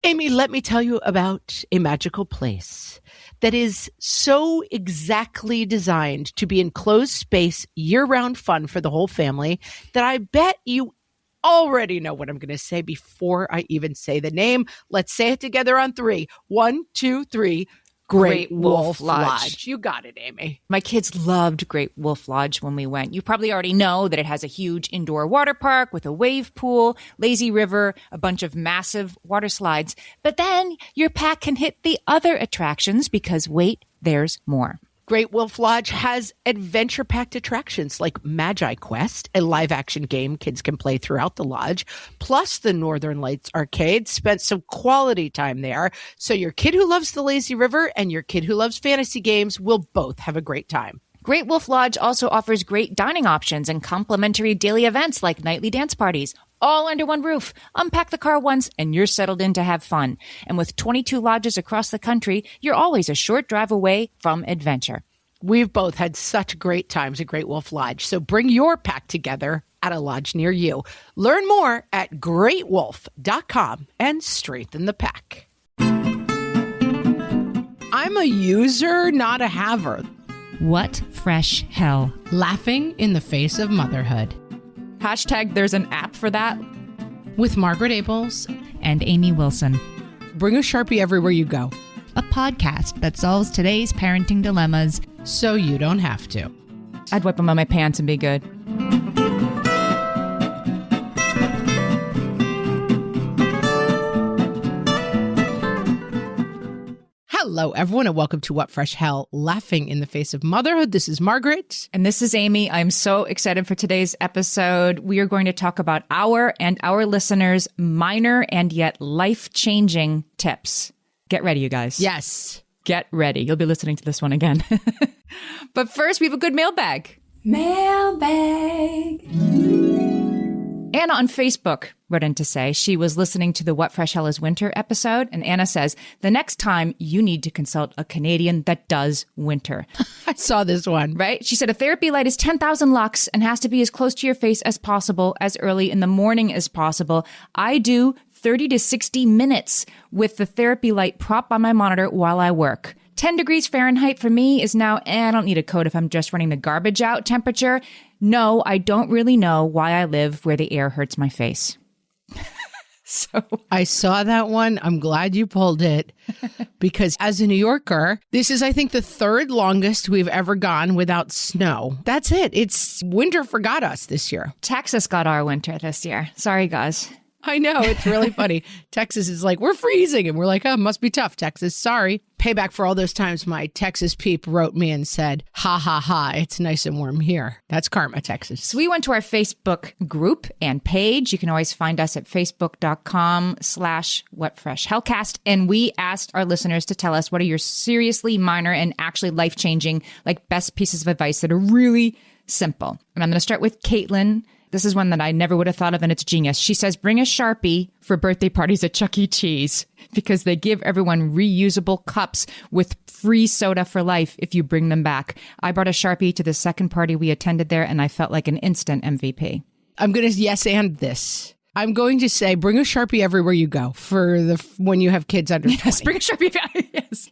Amy, let me tell you about a magical place that is so exactly designed to be enclosed space, year-round fun for the whole family that I bet you already know what I'm going to say before I even say the name. Let's say it together on 3. 1, 2, 3. Great Wolf Lodge. You got it, Amy. My kids loved Great Wolf Lodge when we went. You probably already know that it has a huge indoor water park with a wave pool, lazy river, a bunch of massive water slides. But then your pack can hit the other attractions because, wait, there's more. Great Wolf Lodge has adventure-packed attractions like Magi Quest, a live-action game kids can play throughout the lodge, plus the Northern Lights Arcade. Spent some quality time there, so your kid who loves the lazy river and your kid who loves fantasy games will both have a great time. Great Wolf Lodge also offers great dining options and complimentary daily events like nightly dance parties, all under one roof. Unpack the car once and you're settled in to have fun. And with 22 lodges across the country, you're always a short drive away from adventure. We've both had such great times at Great Wolf Lodge, so bring your pack together at a lodge near you. Learn more at greatwolf.com and strengthen the pack. I'm a user, not a haver. What fresh hell? Laughing in the face of motherhood. Hashtag there's an app for that. With Margaret Abels and Amy Wilson. Bring a Sharpie everywhere you go. A podcast that solves today's parenting dilemmas so you don't have to. I'd wipe them on my pants and be good. Hello, everyone, and welcome to What Fresh Hell, Laughing in the Face of Motherhood. This is Margaret. And this is Amy. I'm so excited for today's episode. We are going to talk about our and our listeners' minor and yet life-changing tips. Get ready, you guys. Yes. Get ready. You'll be listening to this one again. But first, we have a good mailbag. Mailbag. Anna on Facebook wrote in to say she was listening to the What Fresh Hell is Winter episode, and Anna says, the next time you need to consult a Canadian that does winter. I saw this one. Right? She said a therapy light is 10,000 lux and has to be as close to your face as possible, as early in the morning as possible. I do 30 to 60 minutes with the therapy light propped on my monitor while I work. 10 degrees Fahrenheit for me is now, I don't need a coat if I'm just running the garbage out temperature. No, I don't really know why I live where the air hurts my face. So I saw that one. I'm glad you pulled it because as a New Yorker, this is, I think, the third longest we've ever gone without snow. That's it. It's winter forgot us this year. Texas got our winter this year. Sorry, guys. I know. It's really funny. Texas is like, we're freezing. And we're like, oh, must be tough, Texas. Sorry. Payback for all those times my Texas peep wrote me and said, ha, ha, ha, it's nice and warm here. That's karma, Texas. So we went to our Facebook group and page. You can always find us at facebook.com/whatfreshhellcast. And we asked our listeners to tell us what are your seriously minor and actually life-changing, like best pieces of advice that are really simple. And I'm going to start with Caitlin. This is one that I never would have thought of, and it's genius. She says, bring a Sharpie for birthday parties at Chuck E. Cheese because they give everyone reusable cups with free soda for life if you bring them back. I brought a Sharpie to the second party we attended there, and I felt like an instant MVP. I'm going to yes and this. I'm going to say bring a Sharpie everywhere you go for when you have kids under 20. Yes, bring a Sharpie.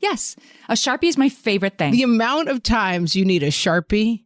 Yes. A Sharpie is my favorite thing. The amount of times you need a Sharpie.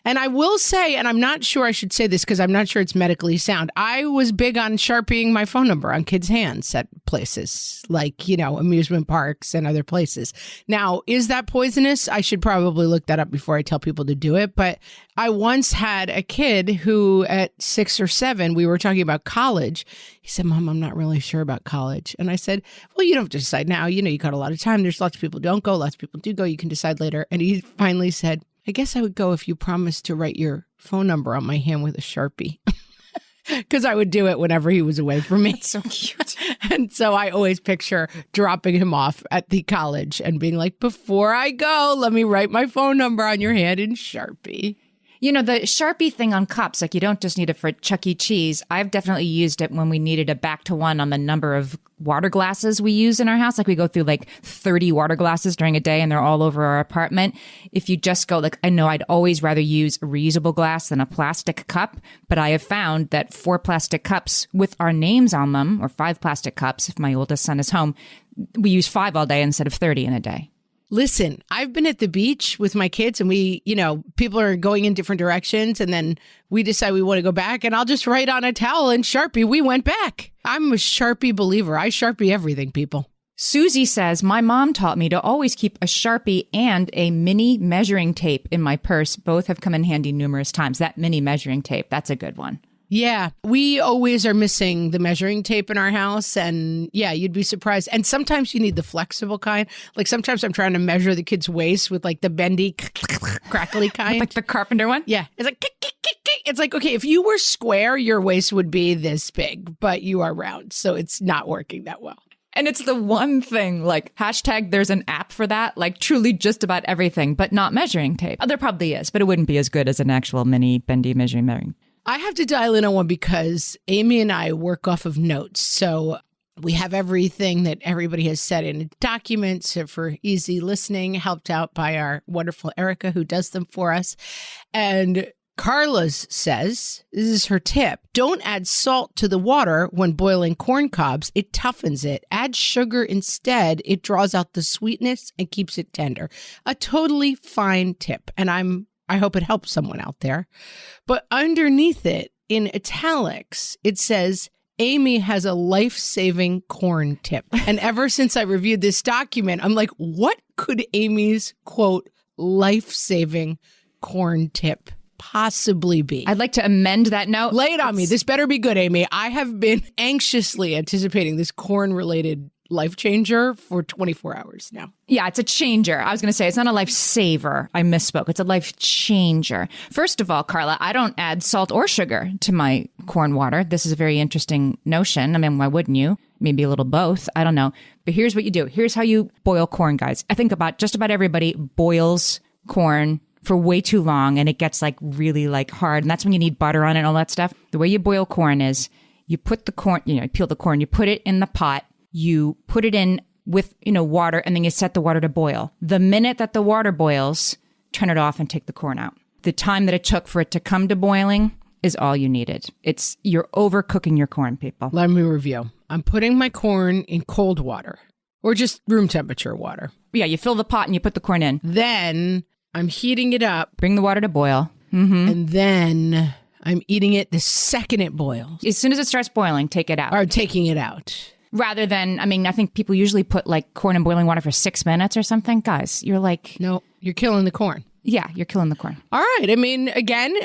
And I will say, and I'm not sure I should say this because I'm not sure it's medically sound. I was big on Sharpieing my phone number on kids' hands at places like, amusement parks and other places. Now, is that poisonous? I should probably look that up before I tell people to do it. But I once had a kid who at 6 or 7, we were talking about college. He said, Mom, I'm not really sure about college. And I said, well, you don't have to decide now. You got a lot of time. There's lots of people who don't go. Lots of people do go. You can decide later. And he finally said, I guess I would go if you promised to write your phone number on my hand with a Sharpie. Because I would do it whenever he was away from me. That's so cute. And so I always picture dropping him off at the college and being like, before I go, let me write my phone number on your hand in Sharpie. You know, the Sharpie thing on cups, like you don't just need it for Chuck E. Cheese. I've definitely used it when we needed a back to one on the number of water glasses we use in our house. Like we go through like 30 water glasses during a day and they're all over our apartment. If you just go like, I know I'd always rather use a reusable glass than a plastic cup, but I have found that 4 plastic cups with our names on them, or 5 plastic cups, if my oldest son is home, we use 5 all day instead of 30 in a day. Listen, I've been at the beach with my kids and we, people are going in different directions and then we decide we want to go back and I'll just write on a towel and Sharpie, we went back. I'm a Sharpie believer. I Sharpie everything, people. Susie says, my mom taught me to always keep a Sharpie and a mini measuring tape in my purse. Both have come in handy numerous times. That mini measuring tape, that's a good one. Yeah, we always are missing the measuring tape in our house. And yeah, you'd be surprised. And sometimes you need the flexible kind. Like sometimes I'm trying to measure the kid's waist with like the bendy, crackly kind. Like the carpenter one? Yeah. It's like, it's like, okay, if you were square, your waist would be this big, but you are round. So it's not working that well. And it's the one thing, like, hashtag there's an app for that, like truly just about everything, but not measuring tape. Oh, there probably is, but it wouldn't be as good as an actual mini bendy measuring. I have to dial in on one because Amy and I work off of notes. So we have everything that everybody has said in documents for easy listening, helped out by our wonderful Erica who does them for us. And Carla's says, this is her tip, don't add salt to the water when boiling corn cobs. It toughens it. Add sugar instead. It draws out the sweetness and keeps it tender. A totally fine tip. And I hope it helps someone out there. But underneath it, in italics, it says, Amy has a life-saving corn tip. And ever since I reviewed this document, I'm like, what could Amy's, quote, life-saving corn tip possibly be? I'd like to amend that note. Lay it on me. This better be good, Amy. I have been anxiously anticipating this corn-related life changer for 24 hours now. Yeah, it's a changer. I was going to say it's not a life saver. I misspoke. It's a life changer. First of all, Carla, I don't add salt or sugar to my corn water. This is a very interesting notion. I mean, why wouldn't you? Maybe a little both. I don't know. But here's what you do. Here's how you boil corn, guys. I think just about everybody boils corn for way too long and it gets like really like hard. And that's when you need butter on it and all that stuff. The way you boil corn is you put the corn, you peel the corn, you put it in the pot. You put it in with, water, and then you set the water to boil. The minute that the water boils, turn it off and take the corn out. The time that it took for it to come to boiling is all you needed. You're overcooking your corn, people. Let me review. I'm putting my corn in cold water or just room temperature water. Yeah, you fill the pot and you put the corn in. Then I'm heating it up. Bring the water to boil. Mm-hmm. And then I'm eating it the second it boils. As soon as it starts boiling, take it out. Or taking it out. Rather than, I think people usually put like corn in boiling water for 6 minutes or something. Guys, you're like... No, you're killing the corn. Yeah, you're killing the corn. All right. Again,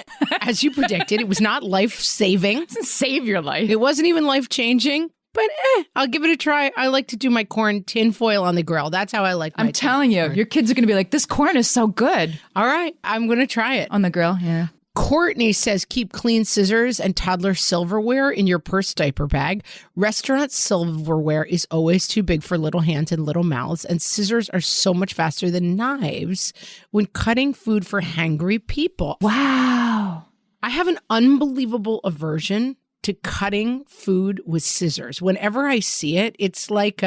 as you predicted, it was not life-saving. It doesn't save your life. It wasn't even life-changing. But I'll give it a try. I like to do my corn tinfoil on the grill. That's how I like my I'm telling you, your kids are going to be like, this corn is so good. All right. I'm going to try it. On the grill, yeah. Courtney says, keep clean scissors and toddler silverware in your purse diaper bag. Restaurant silverware is always too big for little hands and little mouths, and scissors are so much faster than knives when cutting food for hangry people. Wow. I have an unbelievable aversion to cutting food with scissors. Whenever I see it, it's like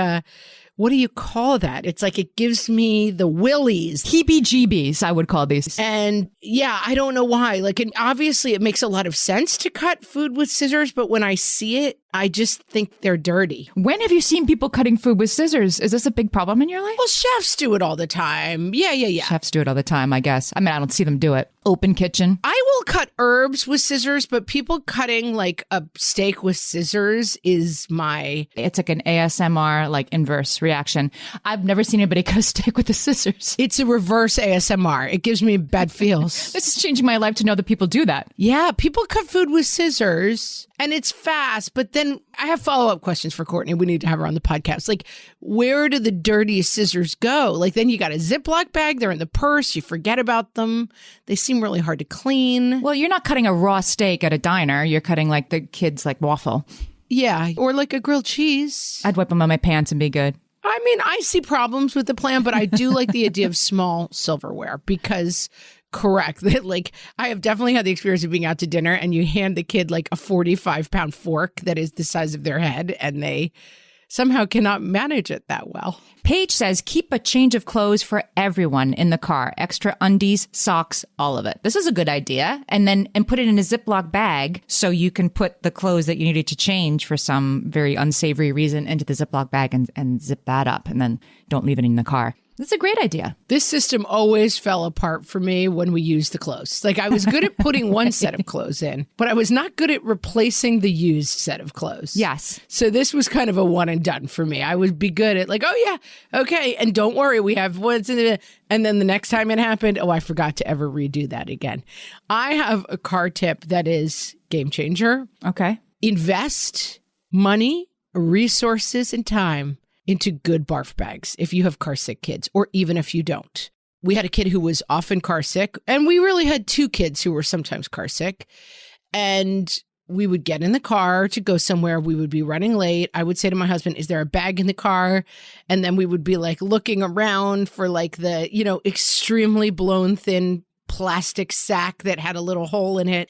what do you call that? It's like it gives me the willies. Heebie-jeebies, I would call these. And yeah, I don't know why. Obviously it makes a lot of sense to cut food with scissors, but when I see it, I just think they're dirty. When have you seen people cutting food with scissors? Is this a big problem in your life? Well, chefs do it all the time. Yeah. Chefs do it all the time, I guess. I don't see them do it. Open kitchen. I will cut herbs with scissors, but people cutting like a steak with scissors is It's like an ASMR, like inverse reaction. I've never seen anybody cut a steak with the scissors. It's a reverse ASMR. It gives me bad feels. This is changing my life to know that people do that. Yeah, people cut food with scissors and it's fast, but then I have follow-up questions for Courtney. We need to have her on the podcast. Like, where do the dirty scissors go? Like, then you got a Ziploc bag. They're in the purse. You forget about them. They seem really hard to clean. Well, you're not cutting a raw steak at a diner. You're cutting like the kids like waffle. Yeah, or like a grilled cheese. I'd wipe them on my pants and be good. I see problems with the plan, but I do like the idea of small silverware because correct. That like I have definitely had the experience of being out to dinner and you hand the kid like a 45-pound fork that is the size of their head and they somehow cannot manage it that well. Paige says, keep a change of clothes for everyone in the car. Extra undies, socks, all of it. This is a good idea. And put it in a Ziploc bag so you can put the clothes that you needed to change for some very unsavory reason into the Ziploc bag and zip that up. And then don't leave it in the car. That's a great idea. This system always fell apart for me when we used the clothes. Like I was good at putting one set of clothes in, but I was not good at replacing the used set of clothes. Yes. So this was kind of a one and done for me. I would be good at like, oh yeah, okay. And don't worry, we have what's in it. And then the next time it happened, oh, I forgot to ever redo that again. I have a car tip that is game changer. Okay. Invest money, resources, and time into good barf bags if you have car sick kids, or even if you don't. We had a kid who was often car sick, and we really had two kids who were sometimes car sick. And we would get in the car to go somewhere. We would be running late. I would say to my husband, is there a bag in the car? And then we would be like looking around for like the, extremely blown thin plastic sack that had a little hole in it.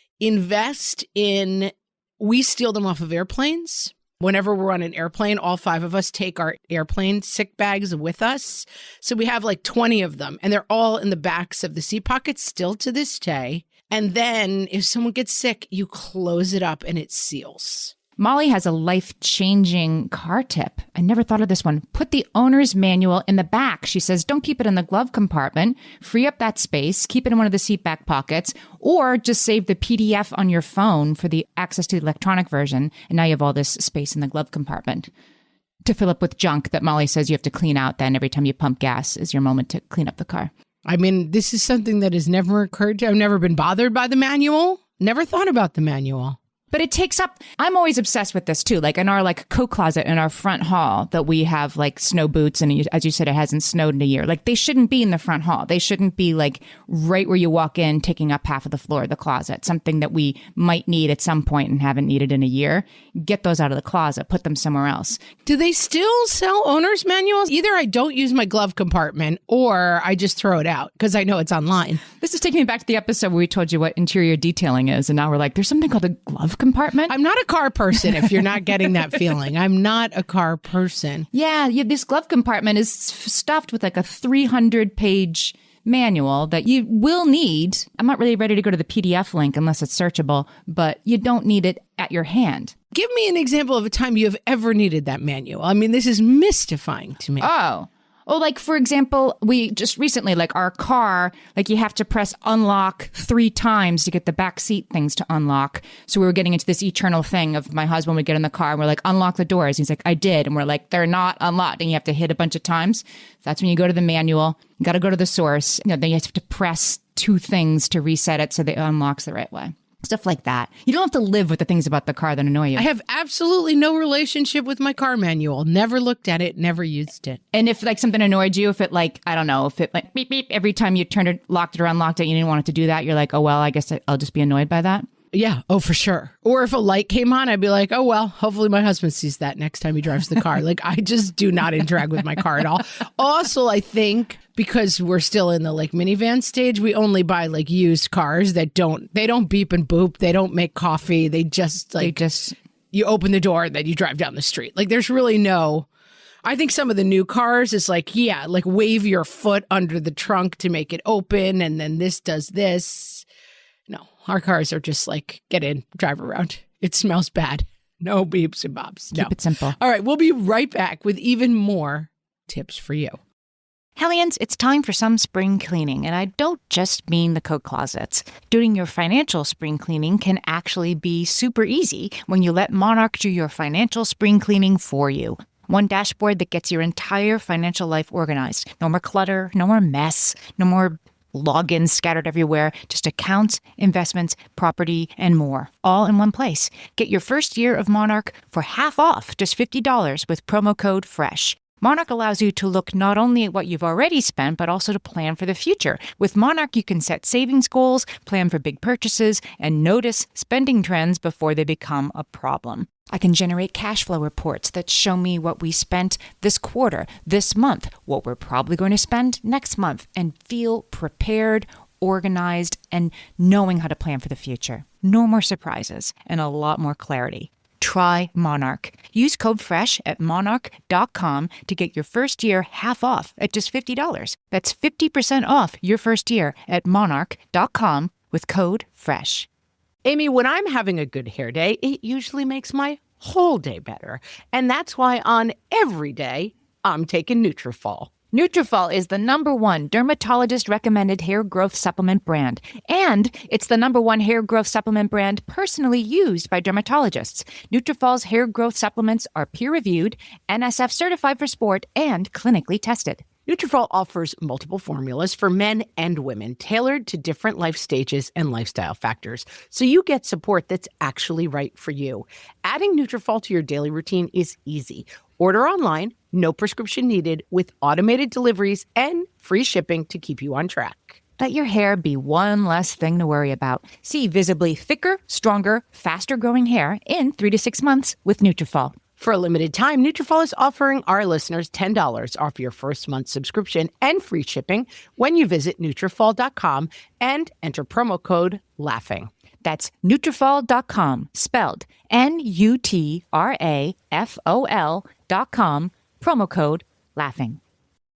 We steal them off of airplanes. Whenever we're on an airplane, all 5 of us take our airplane sick bags with us. So we have like 20 of them, and they're all in the backs of the seat pockets still to this day. And then if someone gets sick, you close it up and it seals. Molly has a life-changing car tip. I never thought of this one. Put the owner's manual in the back. She says, don't keep it in the glove compartment. Free up that space. Keep it in one of the seat back pockets. Or just save the PDF on your phone for the access to the electronic version. And now you have all this space in the glove compartment to fill up with junk that Molly says you have to clean out then every time you pump gas is your moment to clean up the car. I mean, this is something that has never occurred to. I've never been bothered by the manual. Never thought about the manual. But it takes up, I'm always obsessed with this too, like in our like coat closet in our front hall that we have like snow boots. And as you said, it hasn't snowed in a year. Like they shouldn't be in the front hall. They shouldn't be like right where you walk in, taking up half of the floor of the closet, something that we might need at some point and haven't needed in a year. Get those out of the closet, put them somewhere else. Do they still sell owner's manuals? Either I don't use my glove compartment or I just throw it out because I know it's online. This is taking me back to the episode where we told you what interior detailing is. And now we're like, there's something called a glove compartment. I'm not a car person if you're not getting that feeling. I'm not a car person. Yeah, this glove compartment is stuffed with like a 300-page manual that you will need. I'm not really ready to go to the PDF link unless it's searchable, but you don't need it at your hand. Give me an example of a time you have ever needed that manual. I mean, this is mystifying to me. Oh, like, for example, we just recently, like our car, like you have to press unlock 3 times to get the back seat things to unlock. So we were getting into this eternal thing of my husband would get in the car and we're like, unlock the doors. He's like, I did. And we're like, they're not unlocked. And you have to hit a bunch of times. That's when you go to the manual. You got to go to the source. Then you have to press 2 things to reset it so that it unlocks the right way. Stuff like that. You don't have to live with the things about the car that annoy you. I have absolutely no relationship with my car manual. Never looked at it, never used it. And if like something annoyed you, if it like, I don't know, if it like beep, beep, every time you turned it, locked it or unlocked it, you didn't want it to do that. You're like, oh, well, I guess I'll just be annoyed by that. Yeah. Oh, for sure. Or if a light came on, I'd be like, oh, well, hopefully my husband sees that next time he drives the car. Like, I just do not interact with my car at all. Also, I think because we're still in the like minivan stage, we only buy like used cars that don't beep and boop. They don't make coffee. They just you open the door and then you drive down the street. Like there's really I think some of the new cars is like, yeah, like wave your foot under the trunk to make it open. And then this does this. No, our cars are just like, get in, drive around. It smells bad. No beeps and bops. Keep it simple. All right, we'll be right back with even more tips for you. Hellions, it's time for some spring cleaning, and I don't just mean the coat closets. Doing your financial spring cleaning can actually be super easy when you let Monarch do your financial spring cleaning for you. One dashboard that gets your entire financial life organized. No more clutter, no more mess, no more logins scattered everywhere, just accounts, investments, property, and more, all in one place. Get your first year of Monarch for half off, just $50 with promo code FRESH. Monarch allows you to look not only at what you've already spent, but also to plan for the future. With Monarch, you can set savings goals, plan for big purchases, and notice spending trends before they become a problem. I can generate cash flow reports that show me what we spent this quarter, this month, what we're probably going to spend next month, and feel prepared, organized, and knowing how to plan for the future. No more surprises and a lot more clarity. Try Monarch. Use code FRESH at monarch.com to get your first year half off at just $50. That's 50% off your first year at monarch.com with code FRESH. Amy, when I'm having a good hair day, it usually makes my whole day better. And that's why on every day, I'm taking Nutrafol. Nutrafol is the #1 dermatologist-recommended hair growth supplement brand. And it's the #1 hair growth supplement brand personally used by dermatologists. Nutrafol's hair growth supplements are peer-reviewed, NSF certified for sport, and clinically tested. Nutrafol offers multiple formulas for men and women, tailored to different life stages and lifestyle factors, so you get support that's actually right for you. Adding Nutrafol to your daily routine is easy. Order online, no prescription needed, with automated deliveries and free shipping to keep you on track. Let your hair be one less thing to worry about. See visibly thicker, stronger, faster-growing hair in 3 to 6 months with Nutrafol. For a limited time, Nutrafol is offering our listeners $10 off your first month subscription and free shipping when you visit Nutrafol.com and enter promo code LAUGHING. That's Nutrafol.com, spelled Nutrafol.com, promo code LAUGHING.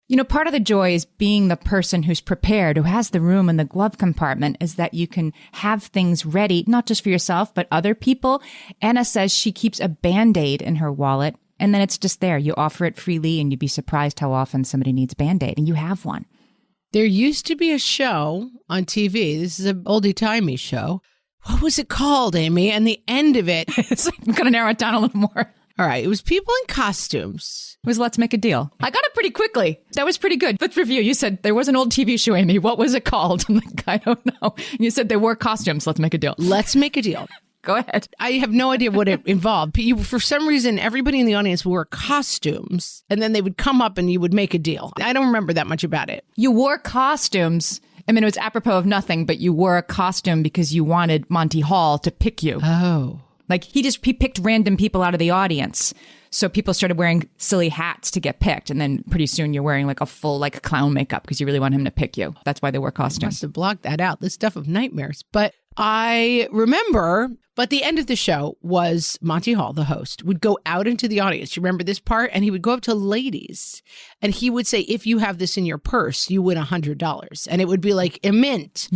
You know, part of the joy is being the person who's prepared, who has the room in the glove compartment, is that you can have things ready, not just for yourself, but other people. Anna says she keeps a Band-Aid in her wallet, and then it's just there. You offer it freely, and you'd be surprised how often somebody needs Band-Aid, and you have one. There used to be a show on TV. This is an oldie-timey show. What was it called, Amy? And the end of it... I'm going to narrow it down a little more. All right. It was people in costumes. It was Let's Make a Deal. I got it pretty quickly. That was pretty good. Let's review. You said there was an old TV show, Amy. What was it called? I'm like, I don't know. And you said they wore costumes. Let's make a deal. Let's make a deal. Go ahead. I have no idea what it involved. For some reason, everybody in the audience wore costumes, and then they would come up and you would make a deal. I don't remember that much about it. You wore costumes. I mean, it was apropos of nothing, but you wore a costume because you wanted Monty Hall to pick you. Oh. Like he picked random people out of the audience. So people started wearing silly hats to get picked. And then pretty soon you're wearing like a full like clown makeup because you really want him to pick you. That's why they wear costumes. Must have blocked that out. The stuff of nightmares. But I remember, but the end of the show was Monty Hall, the host, would go out into the audience. You remember this part? And he would go up to ladies and he would say, if you have this in your purse, you win $100. And it would be like a mint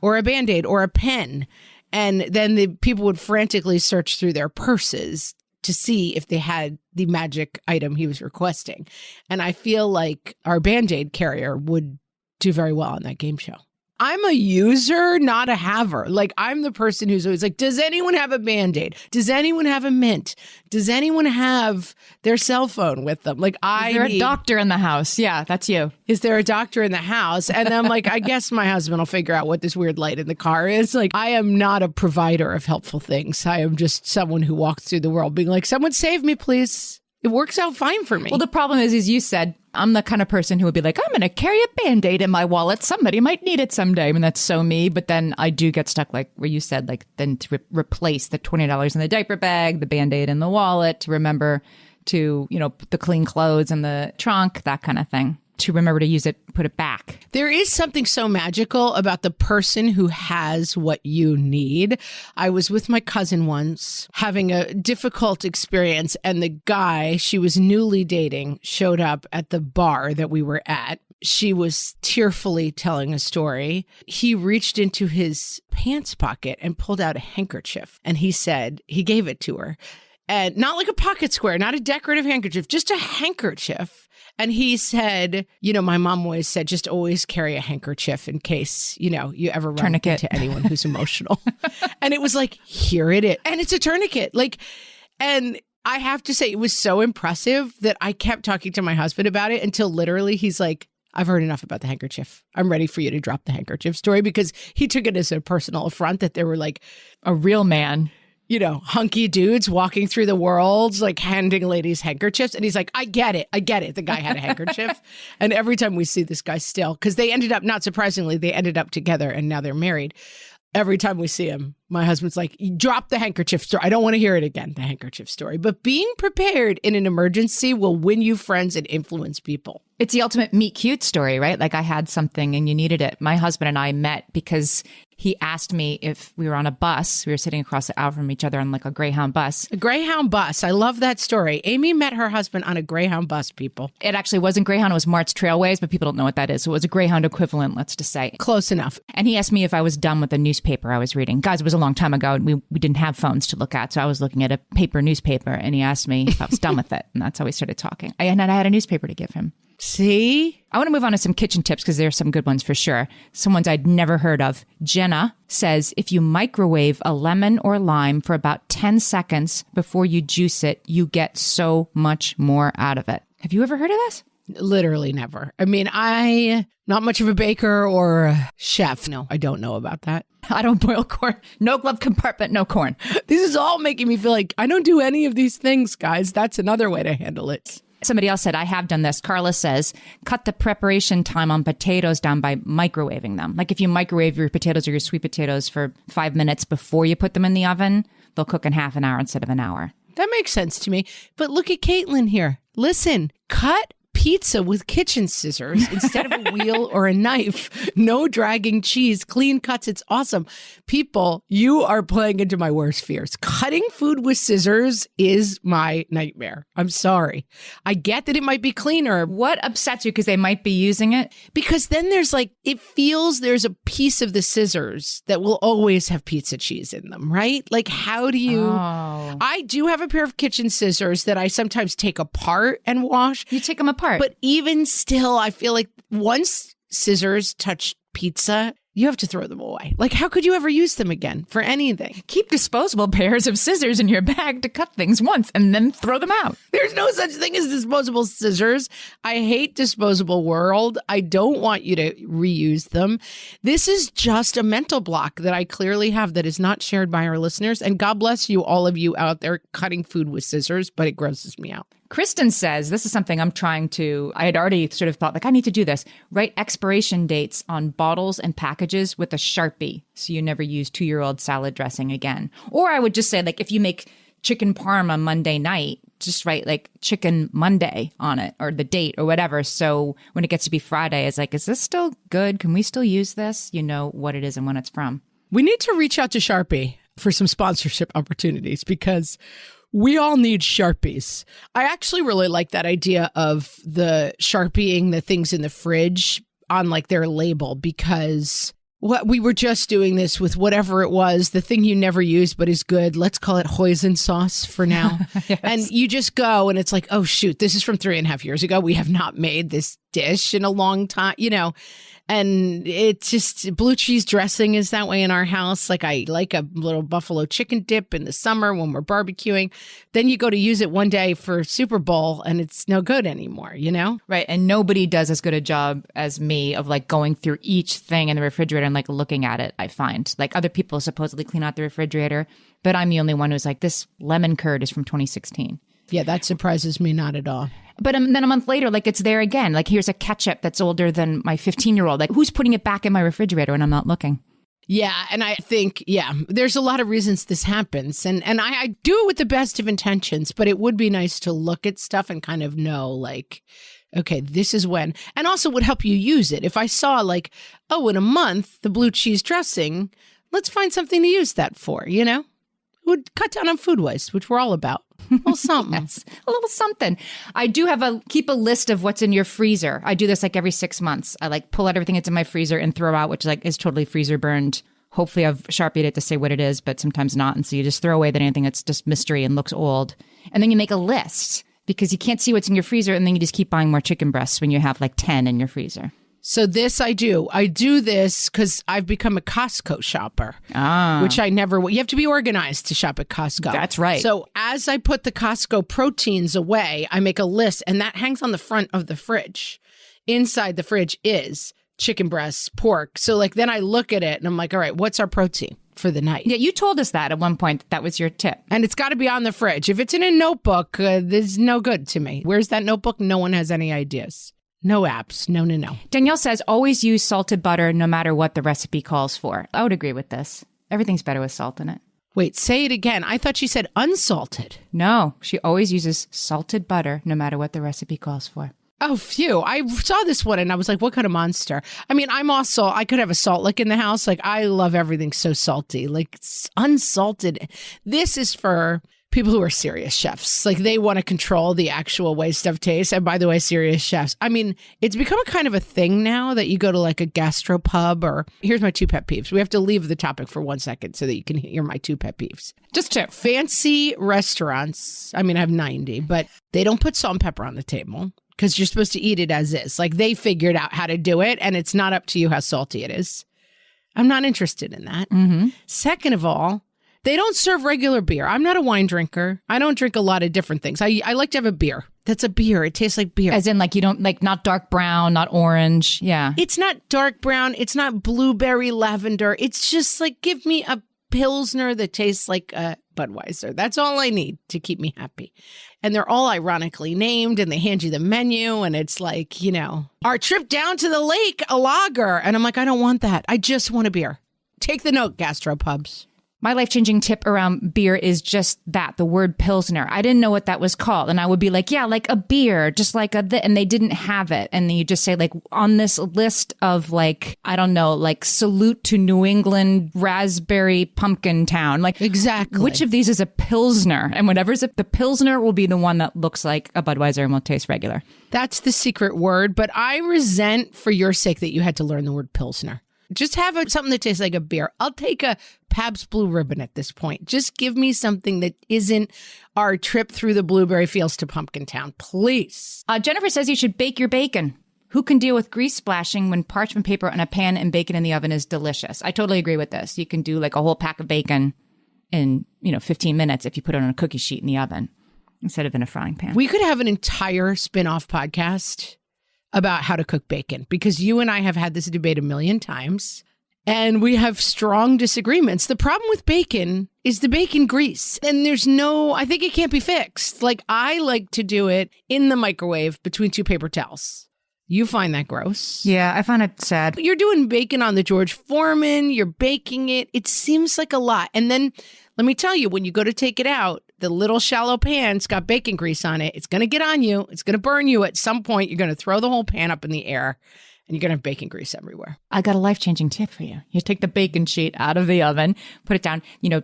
or a Band-Aid or a pen. And then the people would frantically search through their purses to see if they had the magic item he was requesting. And I feel like our Band-Aid carrier would do very well on that game show. I'm a user, not a haver. Like, I'm the person who's always like, does anyone have a Band-Aid? Does anyone have a mint? Does anyone have their cell phone with them? Like, Is there a doctor in the house? Yeah, that's you. Is there a doctor in the house? And I'm like, I guess my husband will figure out what this weird light in the car is. Like, I am not a provider of helpful things. I am just someone who walks through the world being like, someone save me, please. It works out fine for me. Well, the problem is, as you said, I'm the kind of person who would be like, I'm going to carry a Band-Aid in my wallet. Somebody might need it someday. I mean, that's so me. But then I do get stuck, like where you said, like then to replace the $20 in the diaper bag, the Band-Aid in the wallet, to remember to, put the clean clothes in the trunk, that kind of thing. To remember to use it, put it back. There is something so magical about the person who has what you need. I was with my cousin once having a difficult experience, and the guy she was newly dating showed up at the bar that we were at. She was tearfully telling a story. He reached into his pants pocket and pulled out a handkerchief, and he said he gave it to her. And not like a pocket square, not a decorative handkerchief, just a handkerchief. And he said, my mom always said, just always carry a handkerchief in case, you ever run into anyone who's emotional. And it was like, here it is. And it's a tourniquet. And I have to say, it was so impressive that I kept talking to my husband about it until literally he's like, I've heard enough about the handkerchief. I'm ready for you to drop the handkerchief story, because he took it as a personal affront that there were like a real man, hunky dudes walking through the world, like handing ladies handkerchiefs. And he's like, I get it. The guy had a handkerchief. And every time we see this guy still, because they ended up, not surprisingly, they ended up together and now they're married. Every time we see him, My husband's like, drop the handkerchief story. I don't want to hear it again, the handkerchief story. But being prepared in an emergency will win you friends and influence people. It's the ultimate meet cute story, right? Like I had something and you needed it. My husband and I met because he asked me if we were on a bus. We were sitting across the aisle from each other on like a Greyhound bus. A Greyhound bus. I love that story. Amy met her husband on a Greyhound bus, people. It actually wasn't Greyhound. It was Mart's Trailways, but people don't know what that is. So it was a Greyhound equivalent, let's just say. Close enough. And he asked me if I was done with the newspaper I was reading. Guys, it was a long time ago and we didn't have phones to look at. So I was looking at a paper newspaper and he asked me if I was done with it. And that's how we started talking. And I had a newspaper to give him. See? I want to move on to some kitchen tips because there's some good ones for sure. Some ones I'd never heard of. Jenna says if you microwave a lemon or lime for about 10 seconds before you juice it, you get so much more out of it. Have you ever heard of this? Literally never. I mean, not much of a baker or a chef. No, I don't know about that. I don't boil corn. No glove compartment, no corn. This is all making me feel like I don't do any of these things, guys. That's another way to handle it. Somebody else said, I have done this. Carla says, cut the preparation time on potatoes down by microwaving them. Like if you microwave your potatoes or your sweet potatoes for 5 minutes before you put them in the oven, they'll cook in half an hour instead of an hour. That makes sense to me. But look at Caitlin here. Listen, cut pizza with kitchen scissors instead of a wheel or a knife. No dragging cheese, clean cuts. It's awesome. People, you are playing into my worst fears. Cutting food with scissors is my nightmare. I'm sorry. I get that it might be cleaner. What upsets you because they might be using it? Because then there's like, it feels there's a piece of the scissors that will always have pizza cheese in them, right? Like how do you... Oh. I do have a pair of kitchen scissors that I sometimes take apart and wash. You take them apart. But even still, I feel like once scissors touch pizza, you have to throw them away. Like, how could you ever use them again for anything? Keep disposable pairs of scissors in your bag to cut things once and then throw them out. There's no such thing as disposable scissors. I hate disposable world. I don't want you to reuse them. This is just a mental block that I clearly have that is not shared by our listeners. And God bless you, all of you out there cutting food with scissors, but it grosses me out. Kristen says, this is something I'm trying to, I had already sort of thought, like, I need to do this. Write expiration dates on bottles and packages with a Sharpie so you never use 2-year-old salad dressing again. Or I would just say, like, if you make chicken parm on Monday night, just write, like, chicken Monday on it or the date or whatever. So when it gets to be Friday, it's like, is this still good? Can we still use this? You know what it is and when it's from. We need to reach out to Sharpie for some sponsorship opportunities because... we all need Sharpies. I actually really like that idea of the Sharpieing the things in the fridge on like their label because we were just doing this with whatever it was, the thing you never use but is good. Let's call it hoisin sauce for now. Yes. And you just go and it's like, oh, shoot, this is from 3.5 years ago. We have not made this dish in a long time, you know. And it's just blue cheese dressing is that way in our house. Like I like a little buffalo chicken dip in the summer when we're barbecuing. Then you go to use it one day for Super Bowl and it's no good anymore, you know? Right. And nobody does as good a job as me of like going through each thing in the refrigerator and like looking at it, I find. Like other people supposedly clean out the refrigerator, but I'm the only one who's like, this lemon curd is from 2016. Yeah, that surprises me not at all. But then a month later, like it's there again. Like here's a ketchup that's older than my 15-year-old. Like who's putting it back in my refrigerator when I'm not looking? Yeah. And I think, there's a lot of reasons this happens. And I do it with the best of intentions, but it would be nice to look at stuff and kind of know like, okay, this is when. And also would help you use it. If I saw like, oh, in a month, the blue cheese dressing, let's find something to use that for, you know? It would cut down on food waste, which we're all about. A little something. Yes, a little something. I do keep a list of what's in your freezer. I do this like every 6 months. I like pull out everything that's in my freezer and throw out, which like is totally freezer burned. Hopefully I've Sharpied it to say what it is, but sometimes not. And so you just throw away anything that's just mystery and looks old. And then you make a list because you can't see what's in your freezer. And then you just keep buying more chicken breasts when you have like 10 in your freezer. So this I do. I do this because I've become a Costco shopper, which I never. You have to be organized to shop at Costco. That's right. So as I put the Costco proteins away, I make a list, and that hangs on the front of the fridge. Inside the fridge is chicken breasts, pork. So like then I look at it and I'm like, all right, what's our protein for the night? Yeah, you told us that at one point. That was your tip. And it's got to be on the fridge. If it's in a notebook, there's no good to me. Where's that notebook? No one has any ideas. No apps. No. Danielle says, always use salted butter no matter what the recipe calls for. I would agree with this. Everything's better with salt in it. Wait, say it again. I thought she said unsalted. No, she always uses salted butter no matter what the recipe calls for. Oh, phew. I saw this one and I was like, what kind of monster? I mean, I could have a salt lick in the house. Like, I love everything so salty. Like, it's unsalted. This is for people who are serious chefs. Like, they want to control the actual way stuff tastes. And by the way, serious chefs. I mean, it's become a kind of a thing now that you go to like a gastropub or here's my 2 pet peeves. We have to leave the topic for 1 second so that you can hear my 2 pet peeves. Just 2. Fancy restaurants. I mean, I have 90, but they don't put salt and pepper on the table because you're supposed to eat it as is. Like, they figured out how to do it and it's not up to you how salty it is. I'm not interested in that. Mm-hmm. Second of all, they don't serve regular beer. I'm not a wine drinker. I don't drink a lot of different things. I like to have a beer. That's a beer. It tastes like beer. As in, like, you don't like not dark brown, not orange. Yeah. It's not dark brown. It's not blueberry lavender. It's just like, give me a Pilsner that tastes like a Budweiser. That's all I need to keep me happy. And they're all ironically named and they hand you the menu and it's like, you know, our trip down to the lake, a lager. And I'm like, I don't want that. I just want a beer. Take the note, gastropubs. My life-changing tip around beer is just that, the word Pilsner. I didn't know what that was called. And I would be like, yeah, like a beer, just like and they didn't have it. And then you just say like on this list of like, I don't know, like salute to New England raspberry pumpkin town. Like exactly. Which of these is a Pilsner? And whatever's the Pilsner will be the one that looks like a Budweiser and will taste regular. That's the secret word. But I resent for your sake that you had to learn the word Pilsner. Just have something that tastes like a beer. I'll take a Pabst Blue Ribbon at this point. Just give me something that isn't our trip through the blueberry fields to Pumpkin Town, please. Jennifer says you should bake your bacon. Who can deal with grease splashing when parchment paper on a pan and bacon in the oven is delicious? I totally agree with this. You can do like a whole pack of bacon in, 15 minutes if you put it on a cookie sheet in the oven instead of in a frying pan. We could have an entire spin-off podcast about how to cook bacon, because you and I have had this debate a million times and we have strong disagreements. The problem with bacon is the bacon grease, and I think it can't be fixed. Like, I like to do it in the microwave between 2 paper towels. You find that gross. Yeah, I find it sad. You're doing bacon on the George Foreman, you're baking it. It seems like a lot. And then let me tell you, when you go to take it out, the little shallow pan's got bacon grease on it. It's going to get on you. It's going to burn you. At some point, you're going to throw the whole pan up in the air and you're going to have bacon grease everywhere. I got a life-changing tip for you. You take the bacon sheet out of the oven, put it down,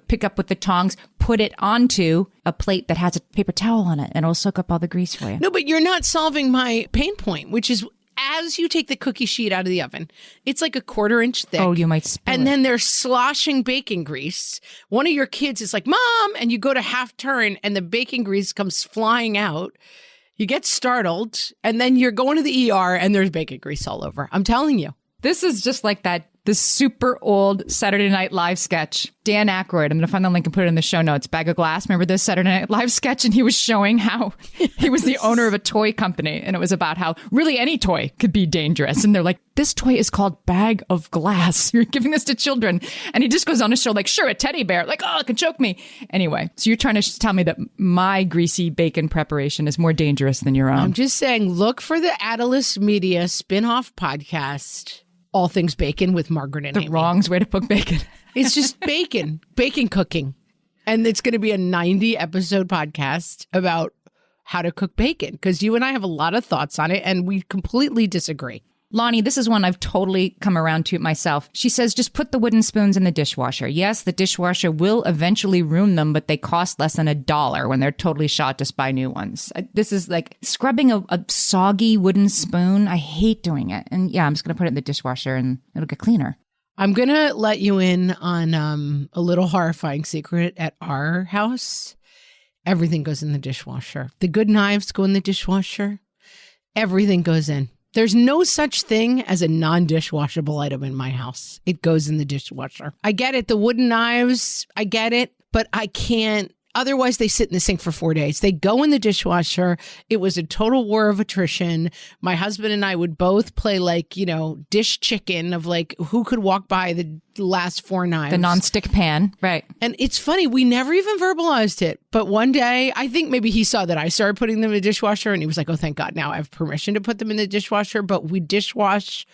pick up with the tongs, put it onto a plate that has a paper towel on it, and it'll soak up all the grease for you. No, but you're not solving my pain point, which is as you take the cookie sheet out of the oven, it's like a 1/4 inch thick. Oh, you might spill And it. then they're sloshing bacon grease. One of your kids is like, Mom, and you go to half turn and the bacon grease comes flying out. You get startled and then you're going to the ER and there's bacon grease all over. I'm telling you. This is just like the super old Saturday Night Live sketch. Dan Aykroyd, I'm going to find the link and put it in the show notes. Bag of Glass. Remember this Saturday Night Live sketch? And he was showing how he was the owner of a toy company. And it was about how really any toy could be dangerous. And they're like, this toy is called Bag of Glass. You're giving this to children. And he just goes on to show like, sure, a teddy bear. Like, oh, it could choke me. Anyway, so you're trying to tell me that my greasy bacon preparation is more dangerous than your own. I'm just saying, look for the Atlas Media spin-off podcast, All Things Bacon with Margaret and Amy. The wrong way to cook bacon. It's just bacon cooking. And it's going to be a 90-episode podcast about how to cook bacon, because you and I have a lot of thoughts on it and we completely disagree. Lonnie, this is one I've totally come around to myself. She says, just put the wooden spoons in the dishwasher. Yes, the dishwasher will eventually ruin them, but they cost less than $1 when they're totally shot. Just buy new ones. This is like scrubbing a soggy wooden spoon. I hate doing it. And yeah, I'm just going to put it in the dishwasher and it'll get cleaner. I'm going to let you in on a little horrifying secret at our house. Everything goes in the dishwasher. The good knives go in the dishwasher. Everything goes in. There's no such thing as a non-dishwashable item in my house. It goes in the dishwasher. I get it. The wooden knives, I get it, but I can't. Otherwise, they sit in the sink for 4 days. They go in the dishwasher. It was a total war of attrition. My husband and I would both play like, dish chicken of like who could walk by the last 4 knives. The nonstick pan. Right. And it's funny. We never even verbalized it. But one day, I think maybe he saw that I started putting them in the dishwasher and he was like, oh, thank God. Now I have permission to put them in the dishwasher. But we dishwash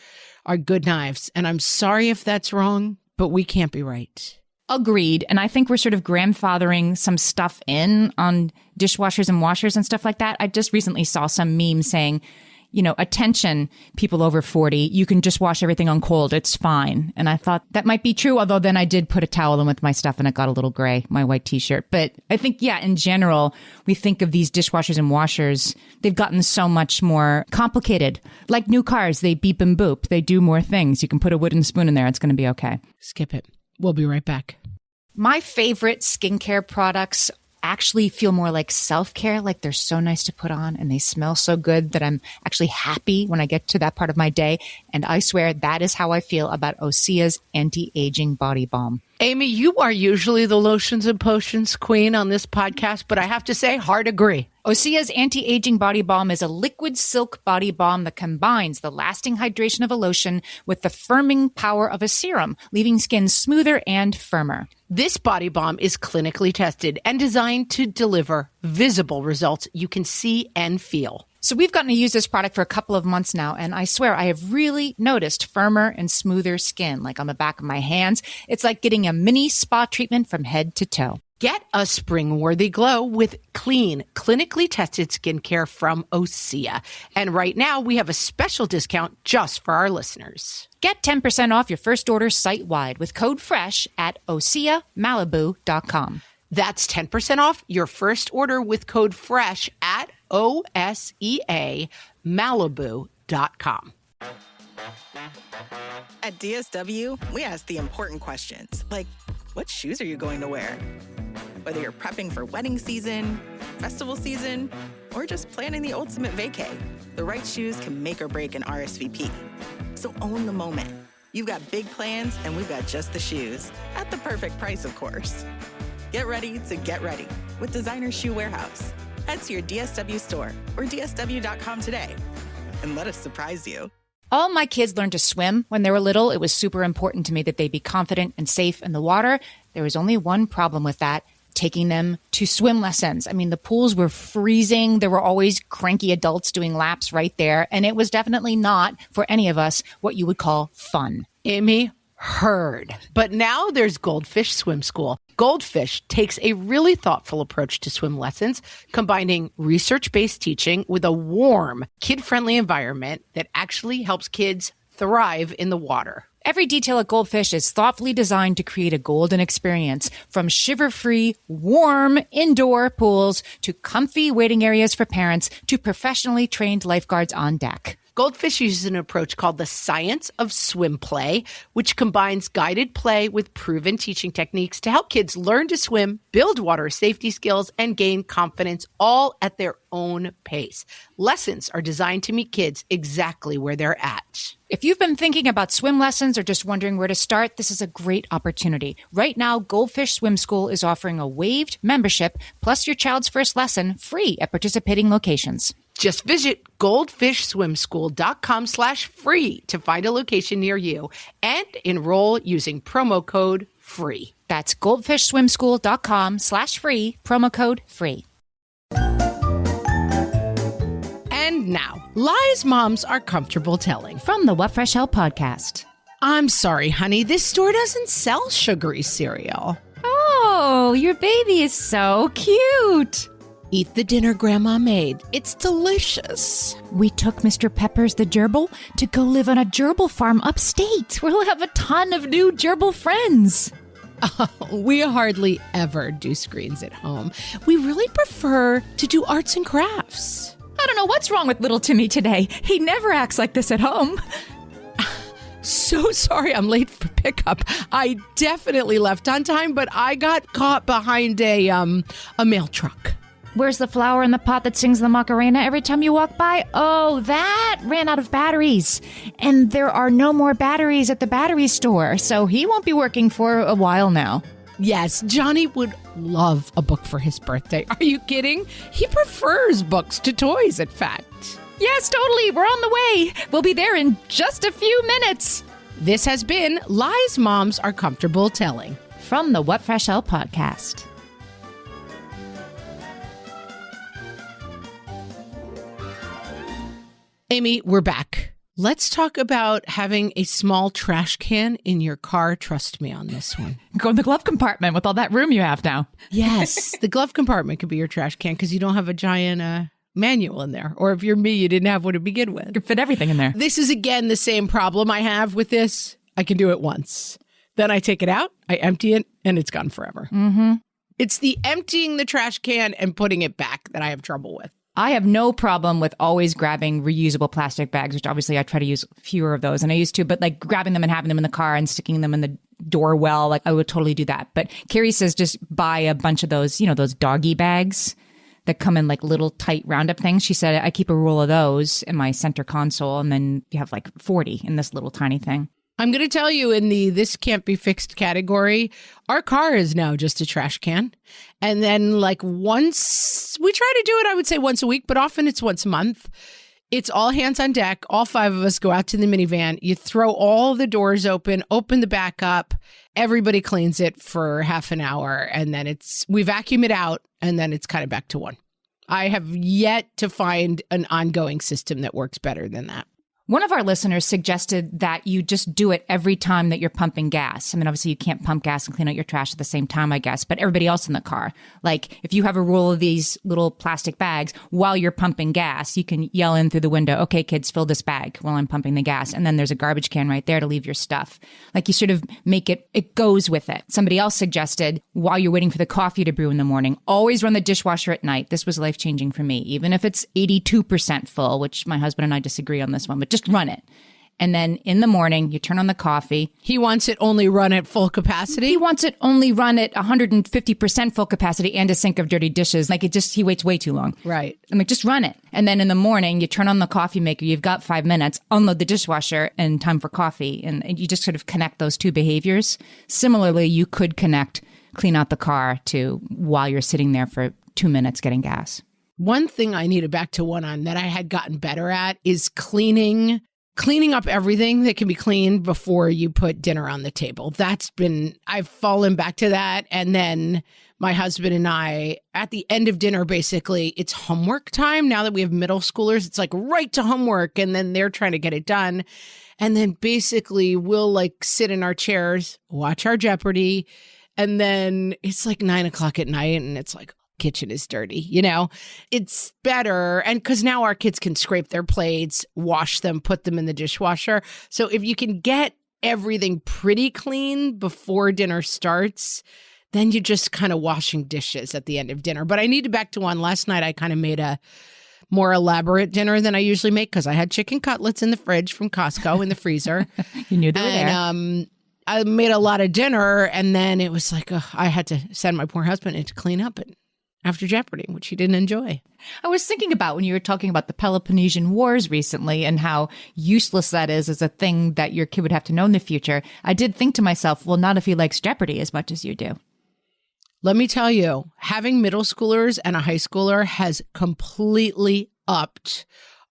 our good knives. And I'm sorry if that's wrong, but we can't be right. Agreed. And I think we're sort of grandfathering some stuff in on dishwashers and washers and stuff like that. I just recently saw some meme saying, attention, people over 40, you can just wash everything on cold. It's fine. And I thought that might be true, although then I did put a towel in with my stuff and it got a little gray, my white t-shirt. But I think, in general, we think of these dishwashers and washers, they've gotten so much more complicated. Like new cars, they beep and boop. They do more things. You can put a wooden spoon in there. It's going to be okay. Skip it. We'll be right back. My favorite skincare products actually feel more like self-care, like they're so nice to put on and they smell so good that I'm actually happy when I get to that part of my day. And I swear that is how I feel about Osea's anti-aging body balm. Amy, you are usually the lotions and potions queen on this podcast, but I have to say, hard agree. Osea's anti-aging body balm is a liquid silk body balm that combines the lasting hydration of a lotion with the firming power of a serum, leaving skin smoother and firmer. This body balm is clinically tested and designed to deliver visible results you can see and feel. So we've gotten to use this product for a couple of months now, and I swear I have really noticed firmer and smoother skin, like on the back of my hands. It's like getting a mini spa treatment from head to toe. Get a spring-worthy glow with clean, clinically tested skincare from Osea. And right now, we have a special discount just for our listeners. Get 10% off your first order site-wide with code FRESH at OseaMalibu.com. That's 10% off your first order with code FRESH at OSEAMalibu.com. At DSW, we ask the important questions, like, what shoes are you going to wear? Whether you're prepping for wedding season, festival season, or just planning the ultimate vacay, the right shoes can make or break an RSVP. So own the moment. You've got big plans, and we've got just the shoes. At the perfect price, of course. Get ready to get ready with Designer Shoe Warehouse. Head to your DSW store or DSW.com today and let us surprise you. All my kids learned to swim when they were little. It was super important to me that they be confident and safe in the water. There was only one problem with that: taking them to swim lessons. I mean, the pools were freezing. There were always cranky adults doing laps right there. And it was definitely not, for any of us, what you would call fun. Amy, heard. But now there's Goldfish Swim School. Goldfish takes a really thoughtful approach to swim lessons, combining research-based teaching with a warm, kid-friendly environment that actually helps kids thrive in the water. Every detail at Goldfish is thoughtfully designed to create a golden experience, from shiver-free, warm indoor pools to comfy waiting areas for parents to professionally trained lifeguards on deck. Goldfish uses an approach called the science of swim play, which combines guided play with proven teaching techniques to help kids learn to swim, build water safety skills, and gain confidence, all at their own pace. Lessons are designed to meet kids exactly where they're at. If you've been thinking about swim lessons or just wondering where to start, this is a great opportunity. Right now, Goldfish Swim School is offering a waived membership plus your child's first lesson free at participating locations. Just visit goldfishswimschool.com/free to find a location near you and enroll using promo code FREE. That's goldfishswimschool.com/free, promo code FREE. And now, lies moms are comfortable telling. From the What Fresh Hell podcast. I'm sorry, honey, this store doesn't sell sugary cereal. Oh, your baby is so cute. Eat the dinner Grandma made. It's delicious. We took Mr. Peppers the gerbil to go live on a gerbil farm upstate, where he'll have a ton of new gerbil friends. We hardly ever do screens at home. We really prefer to do arts and crafts. I don't know what's wrong with little Timmy today. He never acts like this at home. So sorry I'm late for pickup. I definitely left on time, but I got caught behind a mail truck. Where's the flower in the pot that sings the Macarena every time you walk by? Oh, that ran out of batteries. And there are no more batteries at the battery store, so he won't be working for a while now. Yes, Johnny would love a book for his birthday. Are you kidding? He prefers books to toys, in fact. Yes, totally. We're on the way. We'll be there in just a few minutes. This has been Lies Moms Are Comfortable Telling. From the What Fresh Hell podcast. Amy, we're back. Let's talk about having a small trash can in your car. Trust me on this one. Go in the glove compartment with all that room you have now. Yes, the glove compartment could be your trash can because you don't have a giant manual in there. Or if you're me, you didn't have one to begin with. You could fit everything in there. This is, again, the same problem I have with this. I can do it once. Then I take it out, I empty it, and it's gone forever. Mm-hmm. It's the emptying the trash can and putting it back that I have trouble with. I have no problem with always grabbing reusable plastic bags, which obviously I try to use fewer of those. And I used to, but like grabbing them and having them in the car and sticking them in the door well, like I would totally do that. But Carrie says just buy a bunch of those, those doggy bags that come in like little tight roundup things. She said, I keep a roll of those in my center console. And then you have like 40 in this little tiny thing. I'm going to tell you in the this can't be fixed category, our car is now just a trash can. And then like once, we try to do it, I would say once a week, but often it's once a month. It's all hands on deck. All 5 of us go out to the minivan. You throw all the doors open the back up. Everybody cleans it for half an hour. And then we vacuum it out and then it's kind of back to one. I have yet to find an ongoing system that works better than that. One of our listeners suggested that you just do it every time that you're pumping gas. I mean, obviously you can't pump gas and clean out your trash at the same time, I guess, but everybody else in the car. Like if you have a roll of these little plastic bags while you're pumping gas, you can yell in through the window, okay, kids, fill this bag while I'm pumping the gas. And then there's a garbage can right there to leave your stuff. Like you sort of make it goes with it. Somebody else suggested while you're waiting for the coffee to brew in the morning, always run the dishwasher at night. This was life-changing for me, even if it's 82% full, which my husband and I disagree on this one, but just run it. And then in the morning, you turn on the coffee. He wants it only run at full capacity? He wants it only run at 150% full capacity and a sink of dirty dishes. Like he waits way too long. Right. I'm like, just run it. And then in the morning, you turn on the coffee maker. You've got 5 minutes, unload the dishwasher and time for coffee. And you just sort of connect those two behaviors. Similarly, you could clean out the car to while you're sitting there for 2 minutes getting gas. One thing I need a back to one on that I had gotten better at is cleaning up everything that can be cleaned before you put dinner on the table. I've fallen back to that. And then my husband and I, at the end of dinner, basically, it's homework time. Now that we have middle schoolers, it's like right to homework. And then they're trying to get it done. And then basically we'll like sit in our chairs, watch our Jeopardy. And then it's like 9:00 at night and it's like, kitchen is dirty, it's better. And because now our kids can scrape their plates, wash them, put them in the dishwasher. So if you can get everything pretty clean before dinner starts, then you're just kind of washing dishes at the end of dinner. But I need to back to one. Last night, I kind of made a more elaborate dinner than I usually make because I had chicken cutlets in the fridge from Costco in the freezer. You knew they were there. I made a lot of dinner and then it was like, I had to send my poor husband in to clean up it after Jeopardy, which he didn't enjoy. I was thinking about when you were talking about the Peloponnesian Wars recently and how useless that is as a thing that your kid would have to know in the future. I did think to myself, well, not if he likes Jeopardy as much as you do. Let me tell you, having middle schoolers and a high schooler has completely upped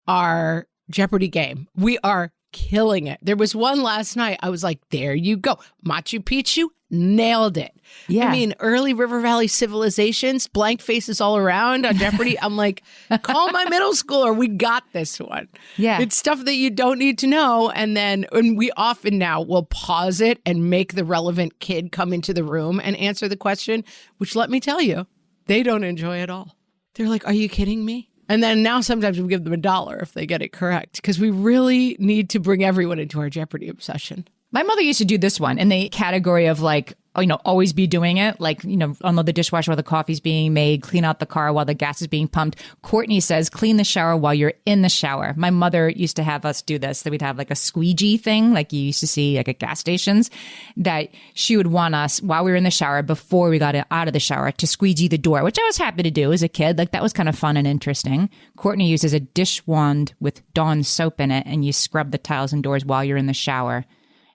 our Jeopardy game. We are killing it. There was one last night. I was like, there you go. Machu Picchu, nailed it. Yeah. I mean, early River Valley civilizations, blank faces all around on Jeopardy. I'm like, call my middle schooler. We got this one. Yeah. It's stuff that you don't need to know. And we often now will pause it and make the relevant kid come into the room and answer the question, which let me tell you, they don't enjoy at all. They're like, are you kidding me? And then now sometimes we give them $1 if they get it correct, because we really need to bring everyone into our Jeopardy obsession. My mother used to do this one in the category of like, always be doing it. Like, unload the dishwasher while the coffee's being made, clean out the car while the gas is being pumped. Courtney says, clean the shower while you're in the shower. My mother used to have us do this, that we'd have like a squeegee thing, like you used to see like at gas stations, that she would want us while we were in the shower, before we got out of the shower, to squeegee the door, which I was happy to do as a kid. Like that was kind of fun and interesting. Courtney uses a dish wand with Dawn soap in it, and you scrub the tiles and doors while you're in the shower.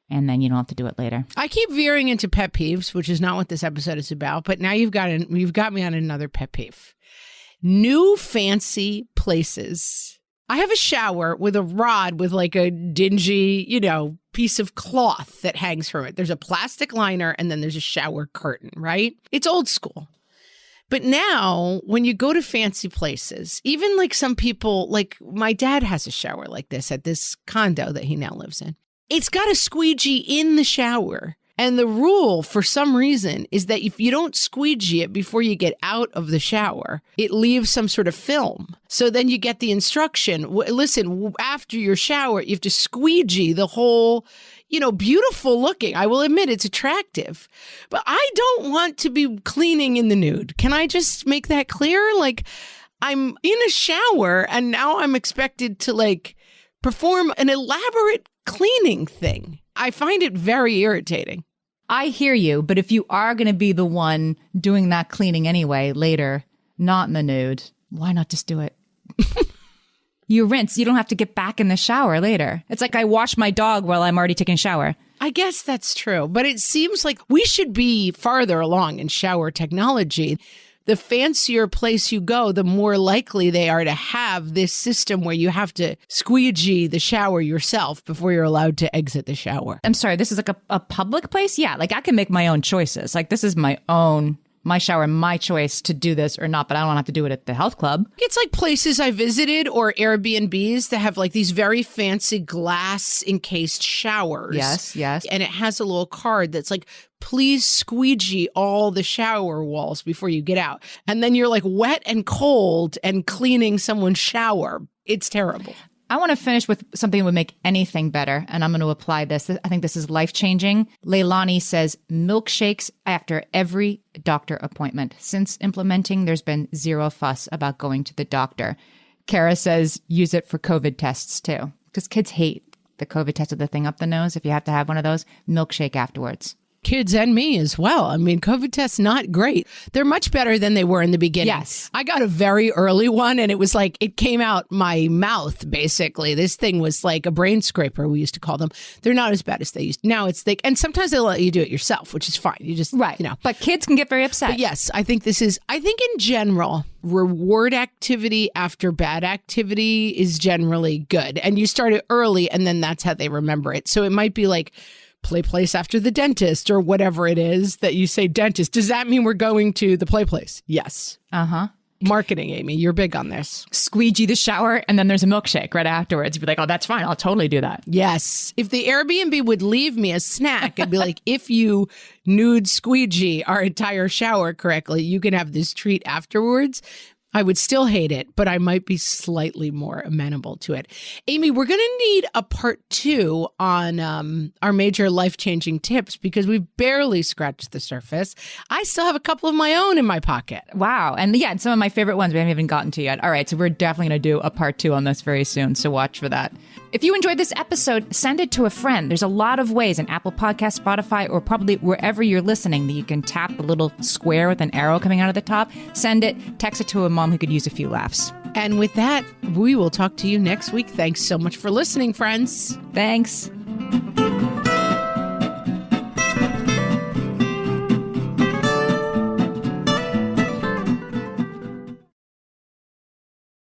And then you don't have to do it later. I keep veering into pet peeves, which is not what this episode is about. But now you've got me on another pet peeve. New fancy places. I have a shower with a rod with like a dingy, piece of cloth that hangs from it. There's a plastic liner and then there's a shower curtain, right? It's old school. But now when you go to fancy places, even like some people, like my dad has a shower like this at this condo that he now lives in. It's got a squeegee in the shower. And the rule, for some reason, is that if you don't squeegee it before you get out of the shower, it leaves some sort of film. So then you get the instruction, listen, after your shower, you have to squeegee the whole, beautiful looking. I will admit it's attractive, but I don't want to be cleaning in the nude. Can I just make that clear? Like, I'm in a shower and now I'm expected to perform an elaborate cleaning thing. I find it very irritating. I hear you, but if you are going to be the one doing that cleaning anyway later, not in the nude, why not just do it? You rinse. You don't have to get back in the shower later. It's like I wash my dog while I'm already taking a shower. I guess that's true, but it seems like we should be farther along in shower technology. The fancier place you go, the more likely they are to have this system where you have to squeegee the shower yourself before you're allowed to exit the shower. I'm sorry, this is like a public place? Yeah, I can make my own choices. Like, this is my shower, my choice to do this or not, but I don't have to do it at the health club. It's like places I visited or Airbnbs that have these very fancy glass encased showers. Yes. And it has a little card that's like, please squeegee all the shower walls before you get out. And then you're wet and cold and cleaning someone's shower. It's terrible. I want to finish with something that would make anything better, and I'm going to apply this. I think this is life-changing. Leilani says milkshakes after every doctor appointment. Since implementing, there's been zero fuss about going to the doctor. Kara says use it for COVID tests, too, because kids hate the COVID test of the thing up the nose. If you have to have one of those, milkshake afterwards. Kids and me as well. I mean, COVID tests, not great. They're much better than they were in the beginning. Yes. I got a very early one and it was it came out my mouth, basically. This thing was like a brain scraper, we used to call them. They're not as bad as they used to. Now it's and sometimes they let you do it yourself, which is fine. You just, right. But kids can get very upset. But yes, I think in general, reward activity after bad activity is generally good. And you start it early and then that's how they remember it. So it might be play place after the dentist or whatever it is that you say dentist. Does that mean we're going to the play place? Yes. Uh-huh. Marketing, Amy, you're big on this. Squeegee the shower and then there's a milkshake right afterwards. You'd be like, oh, that's fine. I'll totally do that. Yes. If the Airbnb would leave me a snack, it'd be if you nude squeegee our entire shower correctly, you can have this treat afterwards. I would still hate it, but I might be slightly more amenable to it. Amy, we're going to need a part 2 on our major life-changing tips because we've barely scratched the surface. I still have a couple of my own in my pocket. Wow. And yeah, some of my favorite ones we haven't even gotten to yet. All right, so we're definitely going to do a part 2 on this very soon, so watch for that. If you enjoyed this episode, send it to a friend. There's a lot of ways in Apple Podcasts, Spotify, or probably wherever you're listening that you can tap the little square with an arrow coming out of the top. Send it, text it to a mom who could use a few laughs. And with that, we will talk to you next week. Thanks so much for listening, friends. Thanks.